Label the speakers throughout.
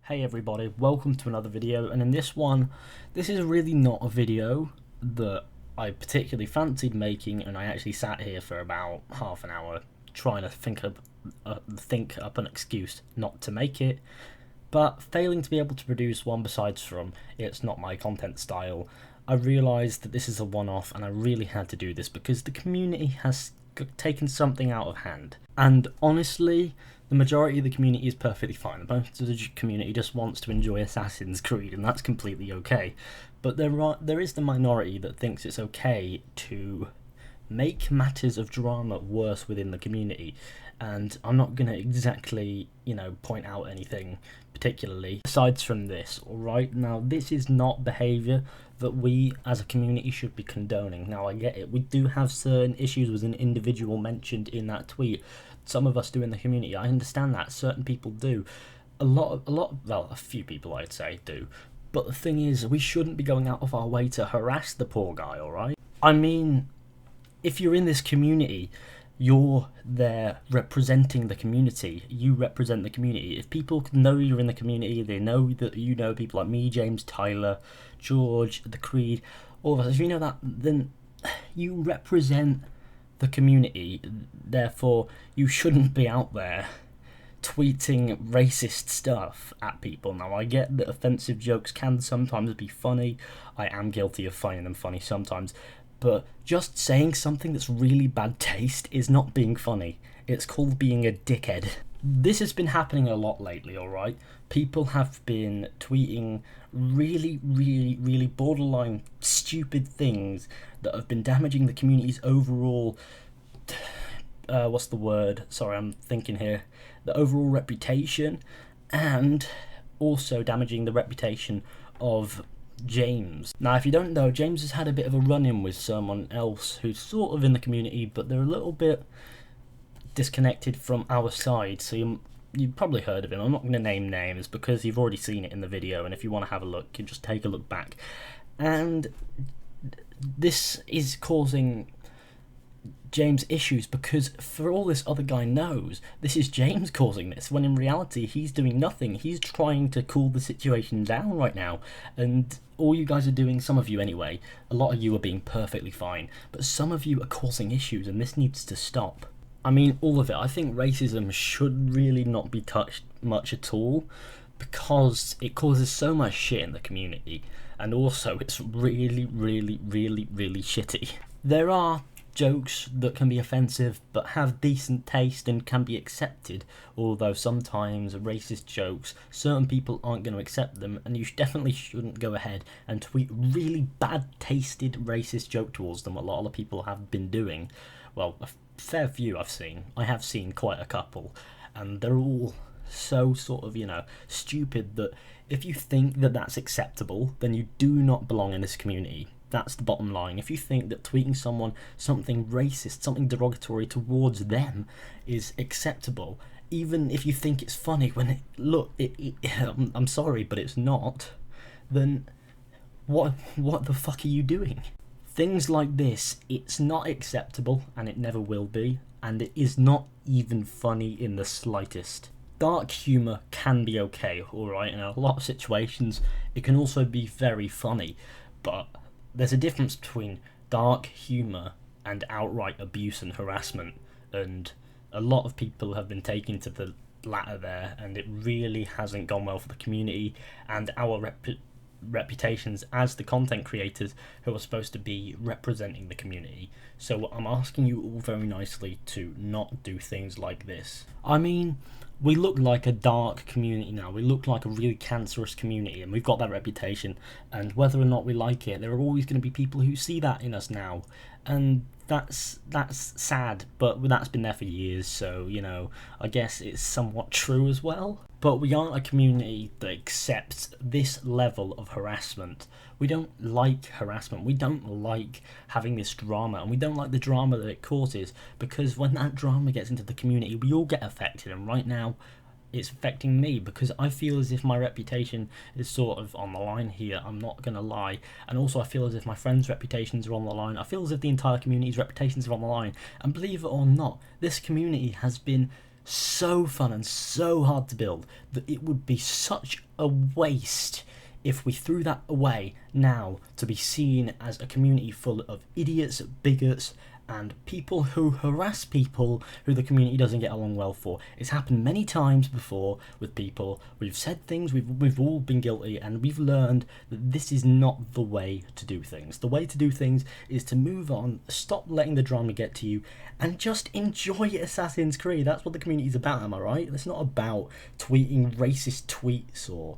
Speaker 1: Hey everybody, welcome to another video, and in this one, this is really not a video that I particularly fancied making, and I actually sat here for about half an hour trying to think up an excuse not to make it, but failing to be able to produce one besides from it's not my content style. I realised that this is a one-off and I really had to do this because the community has taken something out of hand. And honestly, the majority of the community is perfectly fine. Most of the community just wants to enjoy Assassin's Creed, and that's completely okay. But there is the minority that thinks it's okay to make matters of drama worse within the community. And I'm not going to exactly, point out anything particularly aside from this, alright? Now, this is not behaviour that we as a community should be condoning. Now, I get it. We do have certain issues with an individual mentioned in that tweet. Some of us do in the community. I understand that. Certain people do. A few people I'd say do. But the thing is, we shouldn't be going out of our way to harass the poor guy, alright? I mean, if you're in this community, you're there representing the community. You represent the community. If people know you're in the community, they know that you know people like me, James, Tyler, George, the Creed, all of us. If you know that, then you represent the community. Therefore, you shouldn't be out there tweeting racist stuff at people. Now, I get that offensive jokes can sometimes be funny. I am guilty of finding them funny sometimes. But just saying something that's really bad taste is not being funny. It's called being a dickhead. This has been happening a lot lately, alright? People have been tweeting really borderline stupid things that have been damaging the community's overall... what's the word? Sorry, I'm thinking here. The overall reputation, and also damaging the reputation of James. Now, if you don't know, James has had a bit of a run-in with someone else who's sort of in the community, but they're a little bit disconnected from our side, so you've probably heard of him. I'm not going to name names because you've already seen it in the video, and if you want to have a look, you just take a look back. And this is causing James issues because for all this other guy knows, this is James causing this, when in reality he's doing nothing. He's trying to cool the situation down right now, and all you guys are doing, some of you anyway, a lot of you are being perfectly fine, but some of you are causing issues, and this needs to stop. I mean, all of it. I think racism should really not be touched much at all, because it causes so much shit in the community, and also it's really shitty. There are jokes that can be offensive but have decent taste and can be accepted, although sometimes racist jokes, certain people aren't going to accept them, and you definitely shouldn't go ahead and tweet really bad tasted racist joke towards them. A lot of people have been doing, well, a fair few I have seen quite a couple, and they're all so sort of, stupid that if you think that that's acceptable, then you do not belong in this community. That's the bottom line. If you think that tweeting someone something racist, something derogatory towards them is acceptable, even if you think it's funny when I'm sorry, but it's not, then what the fuck are you doing? Things like this, it's not acceptable, and it never will be, and it is not even funny in the slightest. Dark humour can be okay, alright, in a lot of situations it can also be very funny, but there's a difference between dark humour and outright abuse and harassment, and a lot of people have been taken to the latter there, and it really hasn't gone well for the community and our reputations as the content creators who are supposed to be representing the community. So I'm asking you all very nicely to not do things like this. I mean, we look like a dark community now. We look like a really cancerous community, and we've got that reputation, and whether or not we like it, there are always going to be people who see that in us now, and that's sad, but that's been there for years, so, I guess it's somewhat true as well. But we aren't a community that accepts this level of harassment. We don't like harassment. We don't like having this drama, and we don't like the drama that it causes, because when that drama gets into the community, we all get affected, and right now it's affecting me because I feel as if my reputation is sort of on the line here, I'm not going to lie, and also I feel as if my friends' reputations are on the line. I feel as if the entire community's reputations are on the line, and believe it or not, this community has been so fun and so hard to build that it would be such a waste if we threw that away now to be seen as a community full of idiots, bigots, and people who harass people who the community doesn't get along well for. It's happened many times before with people. We've said things, we've all been guilty, and we've learned that this is not the way to do things. The way to do things is to move on, stop letting the drama get to you, and just enjoy Assassin's Creed. That's what the community's about, am I right? It's not about tweeting racist tweets or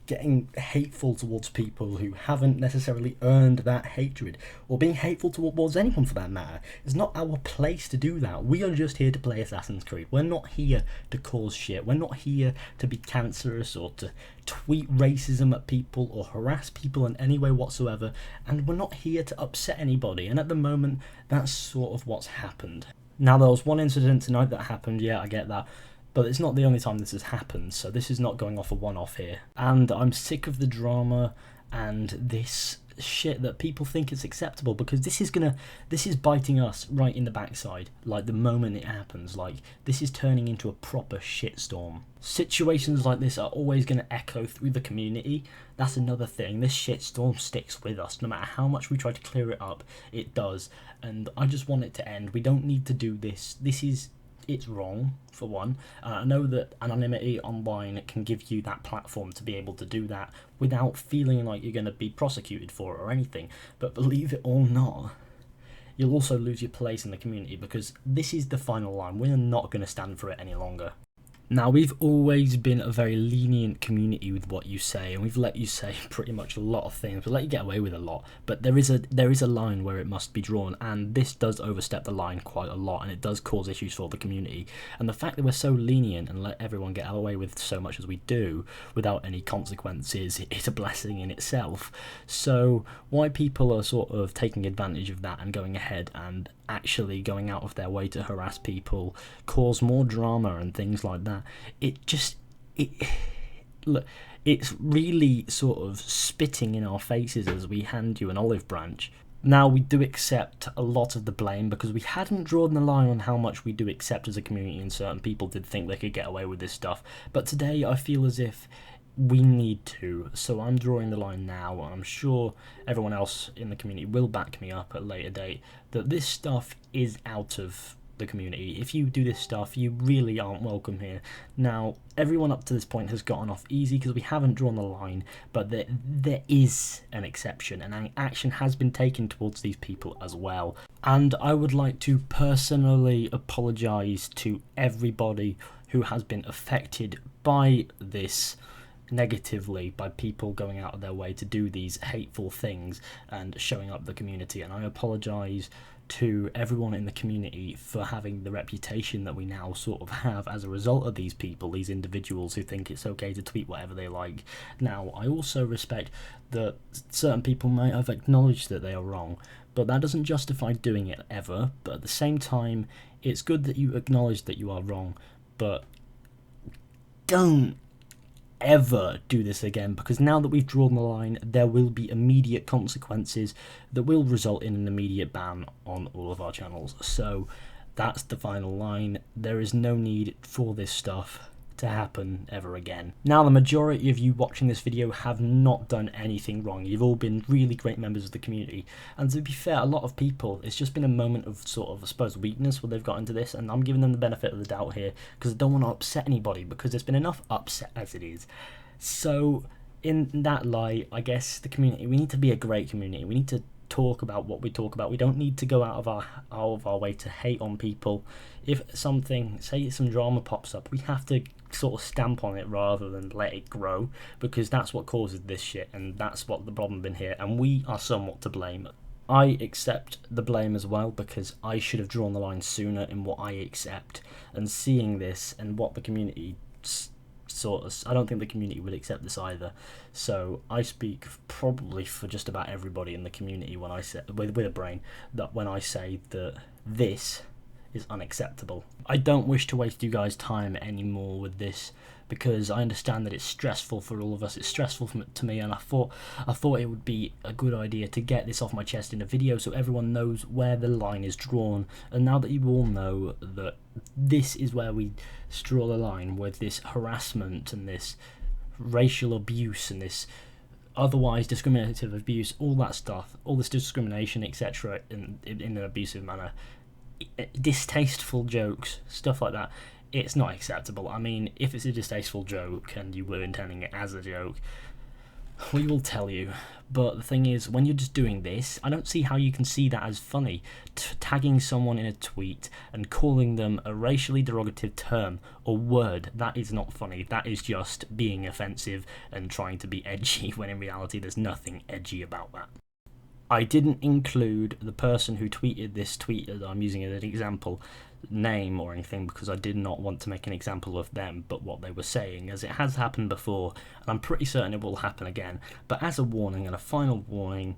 Speaker 1: getting hateful towards people who haven't necessarily earned that hatred, or being hateful towards anyone for that matter. It's not our place to do that. We are just here to play Assassin's Creed. We're not here to cause shit. We're not here to be cancerous or to tweet racism at people or harass people in any way whatsoever, and we're not here to upset anybody, and at the moment that's sort of what's happened. Now, there was one incident tonight that happened, yeah, I get that, but it's not the only time this has happened, so this is not going off a one-off here. And I'm sick of the drama and this shit that people think is acceptable, because this is biting us right in the backside, like the moment it happens. Like, this is turning into a proper shitstorm. Situations like this are always going to echo through the community. That's another thing. This shitstorm sticks with us. No matter how much we try to clear it up, it does. And I just want it to end. We don't need to do this. It's wrong, for one. I know that anonymity online can give you that platform to be able to do that without feeling like you're going to be prosecuted for it or anything, but believe it or not, you'll also lose your place in the community, because this is the final line. We're not going to stand for it any longer. Now, we've always been a very lenient community with what you say, and we've let you say pretty much a lot of things. We let you get away with a lot, but there is a line where it must be drawn, and this does overstep the line quite a lot, and it does cause issues for the community. And the fact that we're so lenient and let everyone get away with so much as we do without any consequences is a blessing in itself. So why people are sort of taking advantage of that and going ahead and actually going out of their way to harass people, cause more drama and things like that, look, it's really sort of spitting in our faces as we hand you an olive branch. Now, we do accept a lot of the blame, because we hadn't drawn the line on how much we do accept as a community, and certain people did think they could get away with this stuff, but today I feel as if we need to, so I'm drawing the line now, and I'm sure everyone else in the community will back me up at a later date, that this stuff is out of the community. If you do this stuff, you really aren't welcome here. Now, everyone up to this point has gotten off easy because we haven't drawn the line, but there is an exception, and action has been taken towards these people as well. And I would like to personally apologise to everybody who has been affected by this negatively, by people going out of their way to do these hateful things and showing up the community, and I apologise to everyone in the community for having the reputation that we now sort of have as a result of these people, these individuals who think it's okay to tweet whatever they like. Now, I also respect that certain people might have acknowledged that they are wrong, but that doesn't justify doing it ever. But at the same time, it's good that you acknowledge that you are wrong, but don't ever do this again, because now that we've drawn the line, there will be immediate consequences that will result in an immediate ban on all of our channels. So that's the final line. There is no need for this stuff to happen ever again. Now, the majority of you watching this video have not done anything wrong. You've all been really great members of the community, and to be fair, a lot of people, it's just been a moment of sort of, I suppose, weakness where they've got into this, and I'm giving them the benefit of the doubt here because I don't want to upset anybody, because there's been enough upset as it is. So in that light, I guess the community, we need to be a great community. We need to talk about what we talk about. We don't need to go out of our way to hate on people. If something, say some drama pops up, we have to sort of stamp on it rather than let it grow, because that's what causes this shit, and that's what the problem been here, and we are somewhat to blame. I accept the blame as well, because I should have drawn the line sooner in what I accept, and seeing this and what the community sort of, I don't think the community would accept this either. So I speak probably for just about everybody in the community when I say, with a brain, that when I say that this is unacceptable. I don't wish to waste you guys' time anymore with this, because I understand that it's stressful for all of us. It's stressful to me, and I thought it would be a good idea to get this off my chest in a video so everyone knows where the line is drawn. And now that you all know that this is where we draw the line with this harassment and this racial abuse and this otherwise discriminative abuse, all that stuff, all this discrimination, etc., in an abusive manner, distasteful jokes, stuff like that, it's not acceptable. I mean, if it's a distasteful joke and you were intending it as a joke, we will tell you. But the thing is, when you're just doing this, I don't see how you can see that as funny. Tagging someone in a tweet and calling them a racially derogative term or word, that is not funny. That is just being offensive and trying to be edgy, when in reality there's nothing edgy about that. I didn't include the person who tweeted this tweet that I'm using as an example name or anything, because I did not want to make an example of them, but what they were saying, as it has happened before, and I'm pretty certain it will happen again. But as a warning and a final warning,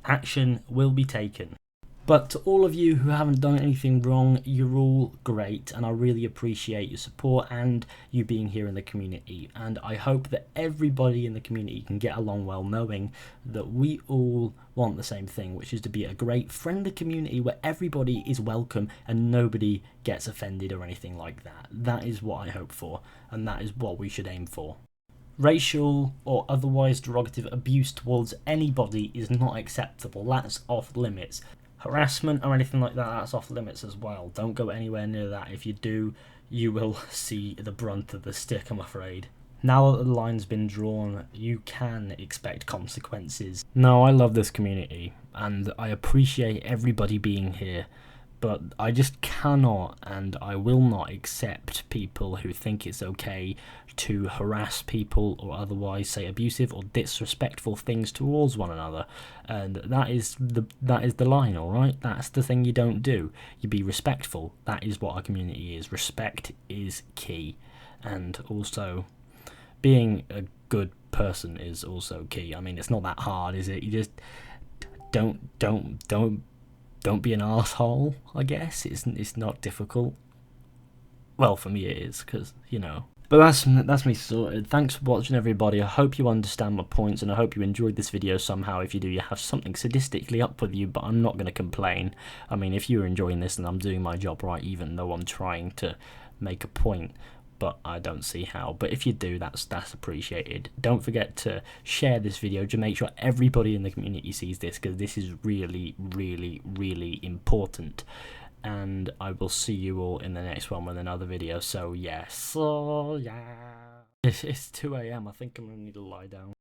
Speaker 1: action will be taken. But to all of you who haven't done anything wrong, you're all great, and I really appreciate your support and you being here in the community. And I hope that everybody in the community can get along well, knowing that we all want the same thing, which is to be a great, friendly community where everybody is welcome and nobody gets offended or anything like that. That is what I hope for, and that is what we should aim for. Racial or otherwise derogative abuse towards anybody is not acceptable. That's off limits. Harassment or anything like that, that's off limits as well. Don't go anywhere near that. If you do, you will see the brunt of the stick, I'm afraid. Now that the line's been drawn, you can expect consequences. No, I love this community, and I appreciate everybody being here, but I just cannot and I will not accept people who think it's okay to harass people or otherwise say abusive or disrespectful things towards one another. And that is the line, alright? That's the thing you don't do. You be respectful. That is what our community is. Respect is key. And also, being a good person is also key. I mean, it's not that hard, is it? You just don't be an arsehole, I guess. It's not difficult. Well, for me it is, because, you know. But that's me sorted. Thanks for watching, everybody. I hope you understand my points, and I hope you enjoyed this video somehow. If you do, you have something sadistically up with you, but I'm not going to complain. I mean, if you're enjoying this, then I'm doing my job right, even though I'm trying to make a point. But I don't see how. But if you do, that's appreciated. Don't forget to share this video to make sure everybody in the community sees this, because this is really, really, really important. And I will see you all in the next one with another video. So yes, yeah. It's 2 AM. I think I'm gonna need to lie down.